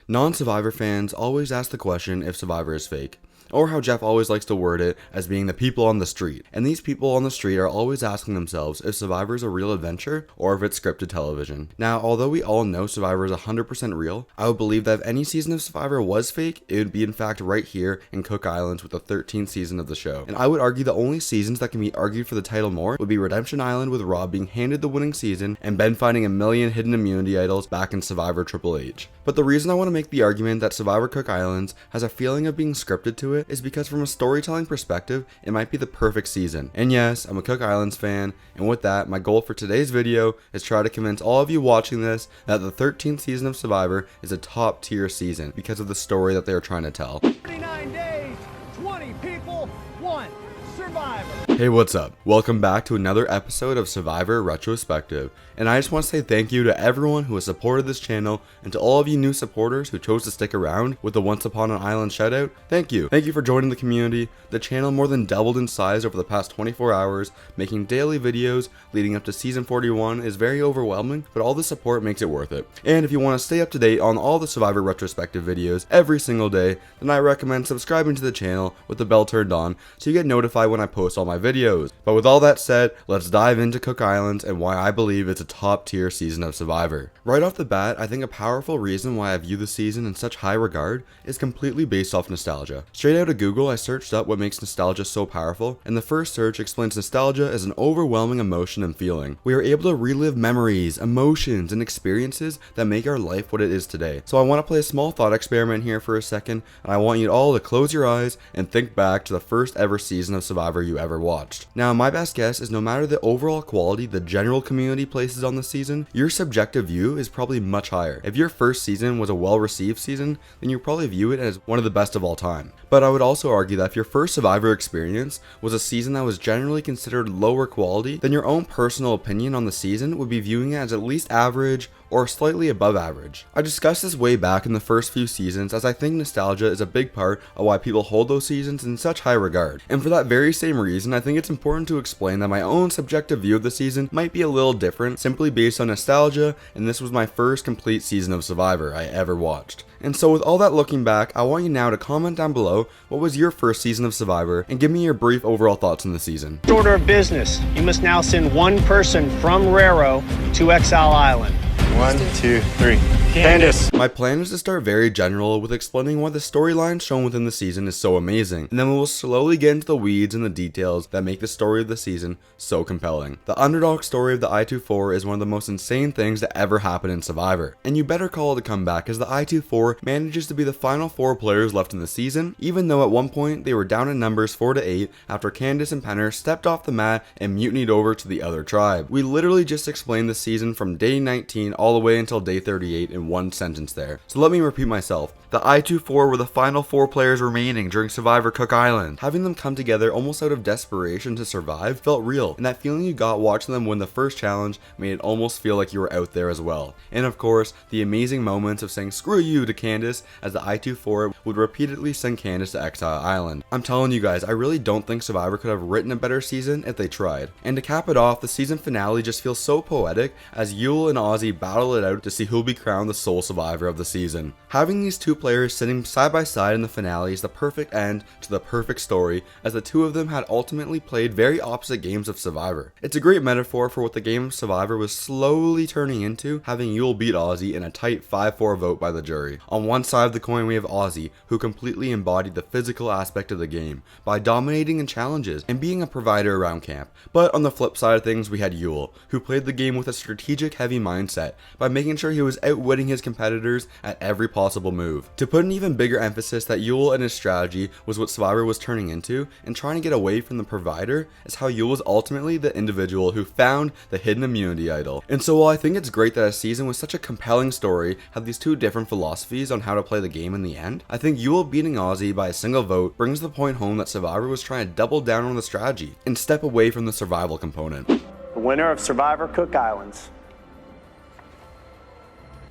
Non-Survivor fans always ask the question if Survivor is fake, or how Jeff always likes to word it as being the people on the street. And these people on the street are always asking themselves if Survivor is a real adventure or if it's scripted television. Now, although we all know Survivor is 100% real, I would believe that if any season of Survivor was fake, it would be in fact right here in Cook Islands with the 13th season of the show. And I would argue the only seasons that can be argued for the title more would be Redemption Island with Rob being handed the winning season and Ben finding a million hidden immunity idols back in Survivor Triple H. But the reason I want to make the argument that Survivor Cook Islands has a feeling of being scripted to it is because from a storytelling perspective, it might be the perfect season. And yes, I'm a Cook Islands fan, and with that, my goal for today's video is try to convince all of you watching this that the 13th season of Survivor is a top tier season because of the story that they are trying to tell. 39 days, 20 people, 1 survivor. Hey, what's up? Welcome back to another episode of Survivor Retrospective, and I just want to say thank you to everyone who has supported this channel and to all of you new supporters who chose to stick around with the Once Upon an Island shoutout. Thank you. Thank you for joining the community. The channel more than doubled in size over the past 24 hours, making daily videos leading up to season 41 is very overwhelming, but all the support makes it worth it. And if you want to stay up to date on all the Survivor Retrospective videos every single day, then I recommend subscribing to the channel with the bell turned on so you get notified when I post all my videos. But with all that said, let's dive into Cook Islands and why I believe it's a top tier season of Survivor. Right off the bat, I think a powerful reason why I view the season in such high regard is completely based off nostalgia. Straight out of Google, I searched up what makes nostalgia so powerful, and the first search explains nostalgia as an overwhelming emotion and feeling. We are able to relive memories, emotions, and experiences that make our life what it is today. So I want to play a small thought experiment here for a second, and I want you all to close your eyes and think back to the first ever season of Survivor you ever watched. Now, my best guess is no matter the overall quality the general community places on the season, your subjective view is probably much higher. If your first season was a well-received season, then you probably view it as one of the best of all time. But I would also argue that if your first Survivor experience was a season that was generally considered lower quality, then your own personal opinion on the season would be viewing it as at least average or slightly above average. I discussed this way back in the first few seasons as I think nostalgia is a big part of why people hold those seasons in such high regard. And for that very same reason, I think it's important to explain that my own subjective view of the season might be a little different simply based on nostalgia, and this was my first complete season of Survivor I ever watched. And so with all that looking back, I want you now to comment down below what was your first season of Survivor and give me your brief overall thoughts on the season. Order of business. You must now send one person from Rero to Exile Island. 1, 2, 3. Candace. My plan is to start very general with explaining why the storyline shown within the season is so amazing, and then we will slowly get into the weeds and the details that make the story of the season so compelling. The underdog story of the I-24 is one of the most insane things to ever happen in Survivor, and you better call it a comeback as the I-24 manages to be the final 4 players left in the season, even though at one point they were down in numbers 4-8 after Candace and Penner stepped off the mat and mutinied over to the other tribe. We literally just explained the season from day 19 all the way until day 38 in one sentence there. So let me repeat myself. The I-24 were the final 4 players remaining during Survivor Cook Island. Having them come together almost out of desperation to survive felt real, and that feeling you got watching them win the first challenge made it almost feel like you were out there as well. And of course, the amazing moments of saying screw you to Candace as the I-24 would repeatedly send Candace to Exile Island. I'm telling you guys, I really don't think Survivor could have written a better season if they tried. And to cap it off, the season finale just feels so poetic as Yul and Ozzy battle it out to see who'll be crowned the sole survivor of the season. Having these two players sitting side by side in the finale is the perfect end to the perfect story, as the two of them had ultimately played very opposite games of Survivor. It's a great metaphor for what the game of Survivor was slowly turning into, having Yul beat Ozzy in a tight 5-4 vote by the jury. On one side of the coin we have Ozzy, who completely embodied the physical aspect of the game by dominating in challenges and being a provider around camp. But on the flip side of things we had Yul, who played the game with a strategic heavy mindset by making sure he was outwitting his competitors at every possible move. To put an even bigger emphasis that Yul and his strategy was what Survivor was turning into, and trying to get away from the provider, is how Yul was ultimately the individual who found the hidden immunity idol. And so while I think it's great that a season with such a compelling story had these two different philosophies on how to play the game in the end, I think Yul beating Ozzy by a single vote brings the point home that Survivor was trying to double down on the strategy and step away from the survival component. The winner of Survivor Cook Islands.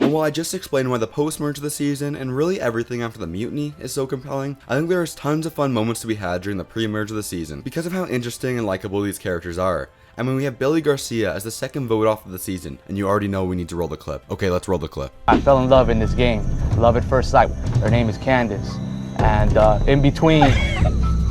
And while I just explained why the post-merge of the season and really everything after the mutiny is so compelling, I think there is tons of fun moments to be had during the pre-merge of the season because of how interesting and likable these characters are. I mean, we have Billy Garcia as the second vote off of the season, and you already know we need to roll the clip. Okay, let's roll the clip. I fell in love in this game. Love at first sight. Her name is Candace. And in between...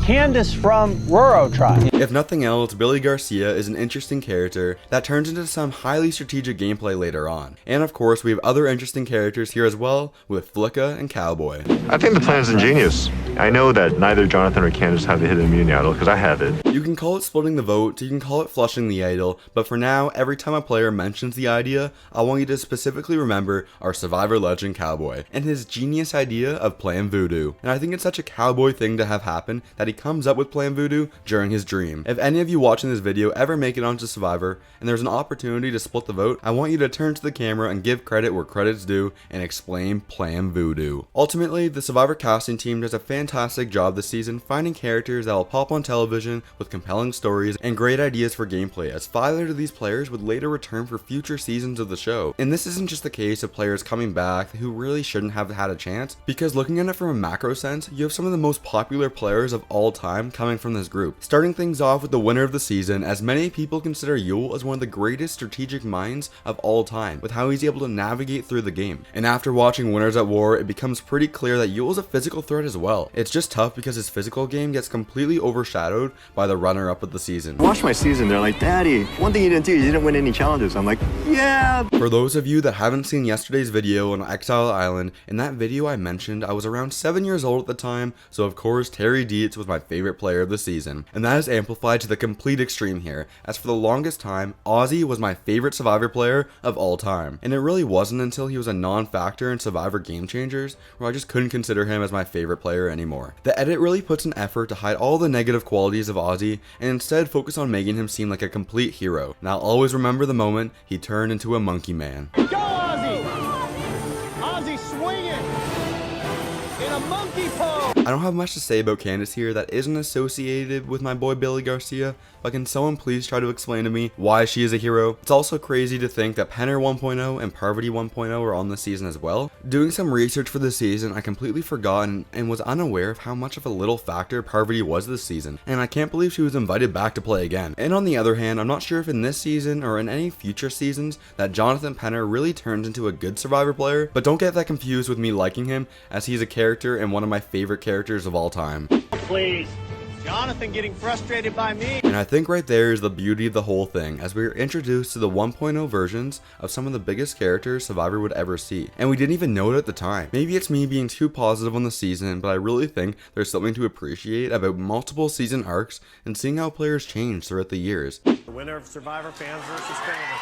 Candace from Roro tribe. If nothing else, Billy Garcia is an interesting character that turns into some highly strategic gameplay later on. And of course, we have other interesting characters here as well, with Flicka and Cowboy. I think the plan is ingenious. I know that neither Jonathan or Candace have the hidden immunity idol because I have it. You can call it splitting the vote, you can call it flushing the idol, but for now, every time a player mentions the idea, I want you to specifically remember our Survivor legend Cowboy and his genius idea of playing voodoo. And I think it's such a Cowboy thing to have happen that he comes up with playing voodoo during his dream. If any of you watching this video ever make it onto Survivor and there's an opportunity to split the vote, I want you to turn to the camera and give credit where credit's due and explain playing voodoo. Ultimately, the Survivor casting team does a fantastic job this season finding characters that will pop on television with compelling stories and great ideas for gameplay, as 5 of these players would later return for future seasons of the show. And this isn't just the case of players coming back who really shouldn't have had a chance, because looking at it from a macro sense, you have some of the most popular players of all time coming from this group. Starting things off with the winner of the season, as many people consider Yul as one of the greatest strategic minds of all time, with how he's able to navigate through the game. And after watching Winners at War, it becomes pretty clear that Yul is a physical threat as well. It's just tough because his physical game gets completely overshadowed by the runner-up of the season. Watch my season, they're like, Daddy, one thing you didn't do, you didn't win any challenges. I'm like, yeah. For those of you that haven't seen yesterday's video on Exile Island, in that video I mentioned I was around 7 years old at the time, so of course Terry Dietz was my favorite player of the season. And that is amplified to the complete extreme here, as for the longest time, Ozzy was my favorite Survivor player of all time. And it really wasn't until he was a non-factor in Survivor Game Changers where I just couldn't consider him as my favorite player anymore. The edit really puts an effort to hide all the negative qualities of Ozzy and instead focus on making him seem like a complete hero. And I'll always remember the moment he turned into a monkey man. Go, Ozzy! Ozzy swinging in a monkey pose. I don't have much to say about Candace here that isn't associated with my boy Billy Garcia, but can someone please try to explain to me why she is a hero? It's also crazy to think that Penner 1.0 and Parvati 1.0 are on this season as well. Doing some research for this season, I completely forgot and was unaware of how much of a little factor Parvati was this season, and I can't believe she was invited back to play again. And on the other hand, I'm not sure if in this season or in any future seasons that Jonathan Penner really turns into a good Survivor player, but don't get that confused with me liking him, as he's a character and one of my favorite characters of all time. Please. Jonathan getting frustrated by me. And I think right there is the beauty of the whole thing, as we are introduced to the 1.0 versions of some of the biggest characters Survivor would ever see, and we didn't even know it at the time. Maybe it's me being too positive on the season, but I really think there's something to appreciate about multiple season arcs and seeing how players change throughout the years. The winner of Survivor Fans versus Candidates.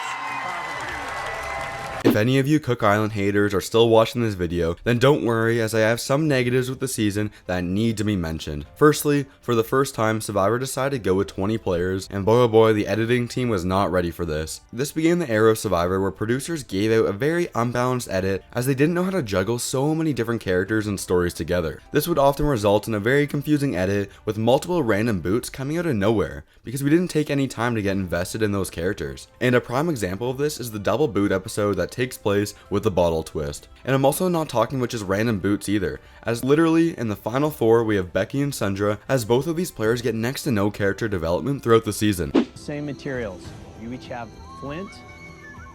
If any of you Cook Island haters are still watching this video, then don't worry, as I have some negatives with the season that need to be mentioned. Firstly, for the first time, Survivor decided to go with 20 players, and boy oh boy, the editing team was not ready for this. This began the era of Survivor where producers gave out a very unbalanced edit, as they didn't know how to juggle so many different characters and stories together. This would often result in a very confusing edit with multiple random boots coming out of nowhere, because we didn't take any time to get invested in those characters. And a prime example of this is the double boot episode that takes place with the bottle twist. And I'm also not talking about just random boots either, as literally in the final 4 we have Becky and Sundra, as both of these players get next to no character development throughout the season. Same materials. You each have flint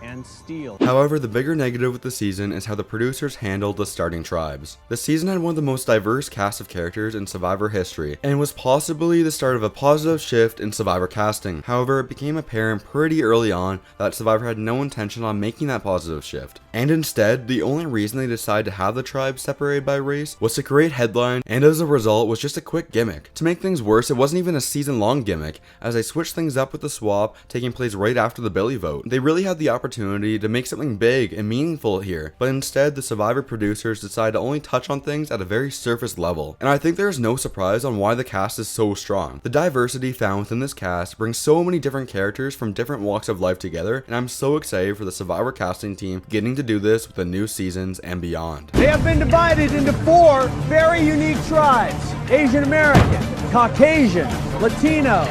and steel. However, the bigger negative with the season is how the producers handled the starting tribes. The season had one of the most diverse cast of characters in Survivor history, and was possibly the start of a positive shift in Survivor casting. However, it became apparent pretty early on that Survivor had no intention on making that positive shift. And instead, the only reason they decided to have the tribes separated by race was to create headline, and as a result was just a quick gimmick. To make things worse, it wasn't even a season-long gimmick, as they switched things up with the swap taking place right after the Billy vote. They really had the opportunity to make something big and meaningful here, but instead the Survivor producers decided to only touch on things at a very surface level. And I think there is no surprise on why the cast is so strong. The diversity found within this cast brings so many different characters from different walks of life together, and I'm so excited for the Survivor casting team getting to do this with the new seasons and beyond. They have been divided into 4 very unique tribes: Asian American, Caucasian, Latino,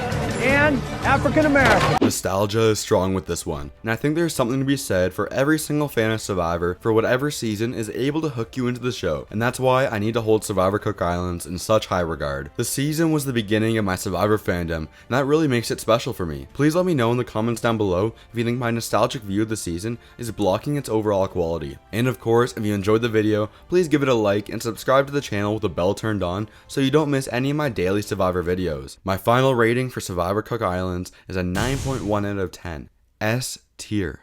and African American. Nostalgia is strong with this one, and I think there's something to be said for every single fan of Survivor for whatever season is able to hook you into the show, and that's why I need to hold Survivor Cook Islands in such high regard. The season was the beginning of my Survivor fandom, and that really makes it special for me. Please let me know in the comments down below if you think my nostalgic view of the season is blocking its overall quality. And of course, if you enjoyed the video, please give it a like and subscribe to the channel with the bell turned on so you don't miss any of my daily Survivor videos. My final rating for Survivor Cook Islands is a 9.1 out of 10. S tier.